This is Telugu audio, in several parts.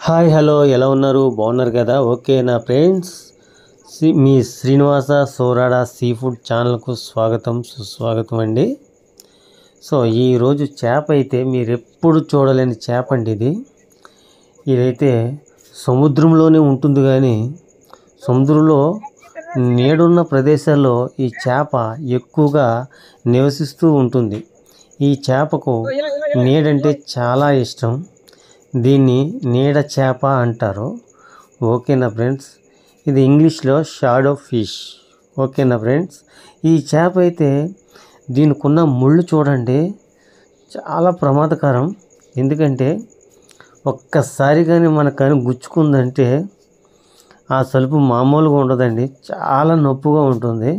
హాయ్ హలో ఎలా ఉన్నారు బాగున్నారు కదా ఓకే నా ఫ్రెండ్స్ మీ శ్రీనివాస సోరాడ సీ ఫుడ్ ఛానల్కు స్వాగతం సుస్వాగతం అండి. సో ఈరోజు చేప అయితే మీరు ఎప్పుడు చూడలేని చేప అండి. ఇదైతే సముద్రంలోనే ఉంటుంది కానీ సముద్రంలో నీడున్న ప్రదేశాల్లో ఈ చేప ఎక్కువగా నివసిస్తూ ఉంటుంది. ఈ చేపకు నీడంటే చాలా ఇష్టం. దీన్ని నీడ చేప అంటారు. ఓకేనా ఫ్రెండ్స్, ఇది ఇంగ్లీష్లో షాడో ఫిష్. ఓకేనా ఫ్రెండ్స్, ఈ చేప అయితే దీనికున్న ముళ్ళు చూడండి, చాలా ప్రమాదకరం. ఎందుకంటే ఒక్కసారి కానీ మన కను గుచ్చుకుందంటే ఆ సలుపు మామూలుగా ఉండదండి, చాలా నొప్పిగా ఉంటుంది.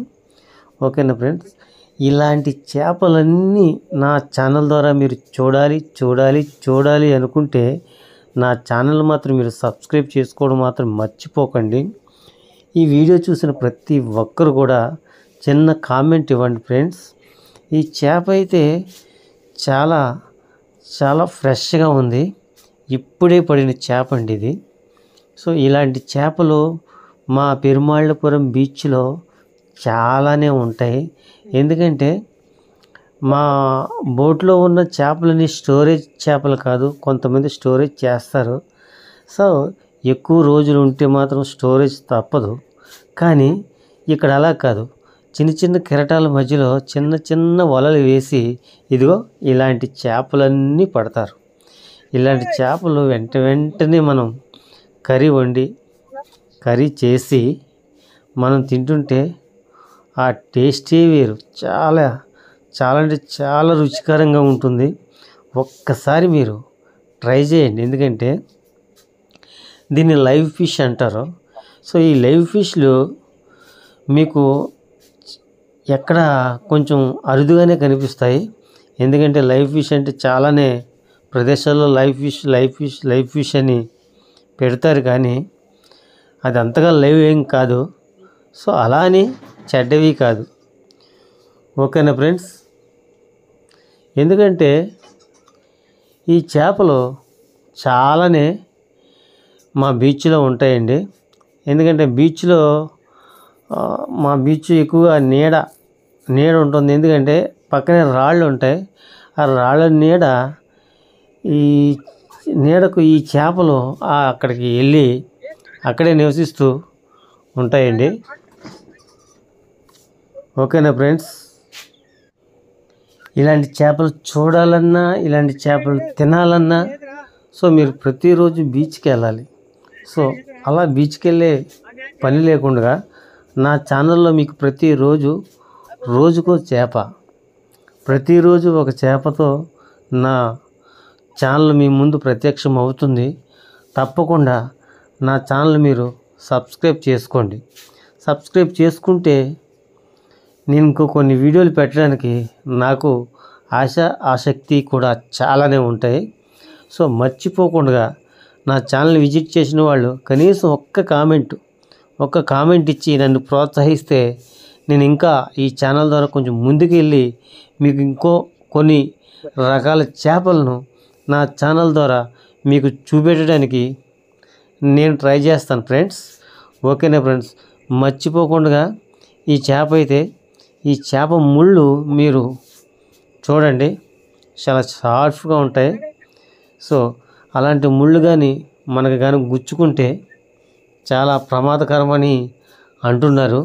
ఓకేనా ఫ్రెండ్స్, ఇలాంటి చేపలన్నీ నా ఛానల్ ద్వారా మీరు చూడాలి అనుకుంటే నా ఛానల్ మాత్రం మీరు సబ్స్క్రైబ్ చేసుకోవడం మాత్రం మర్చిపోకండి. ఈ వీడియో చూసిన ప్రతి ఒక్కరు కూడా చిన్న కామెంట్ ఇవ్వండి ఫ్రెండ్స్. ఈ చేప అయితే చాలా చాలా ఫ్రెష్గా ఉంది, ఇప్పుడే పడిన చేప అండి ఇది. సో ఇలాంటి చేపలు మా పెరుమాళ్ళపురం బీచ్లో చాలానే ఉంటాయి. ఎందుకంటే మా బోట్లో ఉన్న చేపలని స్టోరేజ్ చేపలు కాదు, కొంతమంది స్టోరేజ్ చేస్తారు. సో ఎక్కువ రోజులు ఉంటే మాత్రం స్టోరేజ్ తప్పదు. కానీ ఇక్కడ అలా కాదు, చిన్న చిన్న కెరటాల మధ్యలో చిన్న చిన్న వలలు వేసి ఇదిగో ఇలాంటి చేపలన్నీ పడతారు. ఇలాంటి చేపలు వెంటనే మనం కర్రీ చేసి మనం తింటుంటే ఆ టేస్టే వేరు. చాలా అంటే చాలా రుచికరంగా ఉంటుంది. ఒక్కసారి మీరు ట్రై చేయండి, ఎందుకంటే దీన్ని లైవ్ ఫిష్ అంటారు. సో ఈ లైవ్ ఫిష్లు మీకు ఎక్కడ కొంచెం అరుదుగానే కనిపిస్తాయి. ఎందుకంటే లైవ్ ఫిష్ అంటే చాలానే ప్రదేశాల్లో లైవ్ ఫిష్ అని పెడతారు, కానీ అది అంతగా లైవ్ ఏం కాదు. సో అలా అని చెడ్డవి కాదు. ఓకేనా ఫ్రెండ్స్, ఎందుకంటే ఈ చేపలు చాలానే మా బీచ్లో ఉంటాయండి. ఎందుకంటే బీచ్లో మా బీచ్ ఎక్కువగా నీడ ఉంటుంది. ఎందుకంటే పక్కనే రాళ్ళు ఉంటాయి. ఆ రాళ్ళ నీడకు ఈ చేపలు అక్కడికి వెళ్ళి అక్కడే నివసిస్తూ ఉంటాయండి. ఓకేనా ఫ్రెండ్స్, ఇలాంటి చేపలు చూడాలన్నా ఇలాంటి చేపలు తినాలన్నా సో మీరు ప్రతిరోజు బీచ్కి వెళ్ళాలి. సో అలా బీచ్కి వెళ్ళే పని లేకుండా నా ఛానల్లో మీకు రోజుకో చేప, ప్రతిరోజు ఒక చేపతో నా ఛానల్ మీ ముందు ప్రత్యక్షం అవుతుంది. తప్పకుండా నా ఛానల్ మీరు సబ్స్క్రైబ్ చేసుకోండి. సబ్స్క్రైబ్ చేసుకుంటే నేను ఇంకో కొన్ని వీడియోలు పెట్టడానికి నాకు ఆసక్తి కూడా చాలానే ఉంటాయి. సో మర్చిపోకుండా నా ఛానల్ విజిట్ చేసిన వాళ్ళు కనీసం ఒక్క కామెంట్ ఇచ్చి నన్ను ప్రోత్సహిస్తే నేను ఇంకా ఈ ఛానల్ ద్వారా కొంచెం ముందుకు వెళ్ళి మీకు ఇంకో కొన్ని రకాల చేపలను నా ఛానల్ ద్వారా మీకు చూపెట్టడానికి నేను ట్రై చేస్తాను ఫ్రెండ్స్. ఓకేనా ఫ్రెండ్స్, మర్చిపోకుండా ఈ చేప ముళ్ళు మీరు చూడండి, చాలా షార్ప్గా ఉంటాయి. సో అలాంటి ముళ్ళు కానీ మనకు కానీ గుచ్చుకుంటే చాలా ప్రమాదకరమని అంటున్నారు.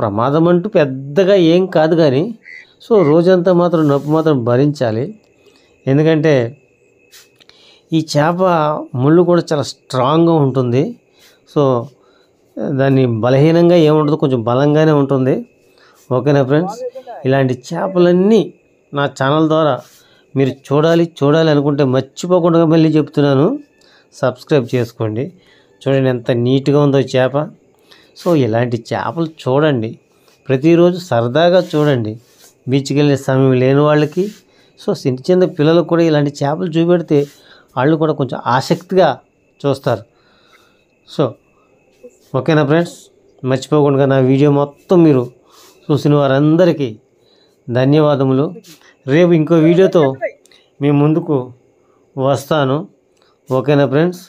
ప్రమాదం అంటూ పెద్దగా ఏం కాదు, కానీ సో రోజంతా మాత్రం నొప్పి మాత్రం భరించాలి. ఎందుకంటే ఈ చేప ముళ్ళు కూడా చాలా స్ట్రాంగ్గా ఉంటుంది. సో దాన్ని బలహీనంగా ఏముండదు, కొంచెం బలంగానే ఉంటుంది. ఓకేనా ఫ్రెండ్స్, ఇలాంటి చేపలన్నీ నా ఛానల్ ద్వారా మీరు చూడాలి అనుకుంటే మర్చిపోకుండా మళ్ళీ చెప్తున్నాను, సబ్స్క్రైబ్ చేసుకోండి. చూడండి ఎంత నీట్గా ఉందో చేప. సో ఇలాంటి చేపలు చూడండి, ప్రతిరోజు సరదాగా చూడండి. బీచ్కి వెళ్ళే సమయం లేని వాళ్ళకి, సో చిన్న పిల్లలకు కూడా ఇలాంటి చేపలు చూపెడితే వాళ్ళు కూడా కొంచెం ఆసక్తిగా చూస్తారు. సో ఓకేనా ఫ్రెండ్స్, మర్చిపోకుండా నా వీడియో మొత్తం మీరు చూసిన వారందరికీ ధన్యవాదములు. రేపు ఇంకో వీడియోతో మీ ముందుకు వస్తాను. ఓకేనా ఫ్రెండ్స్.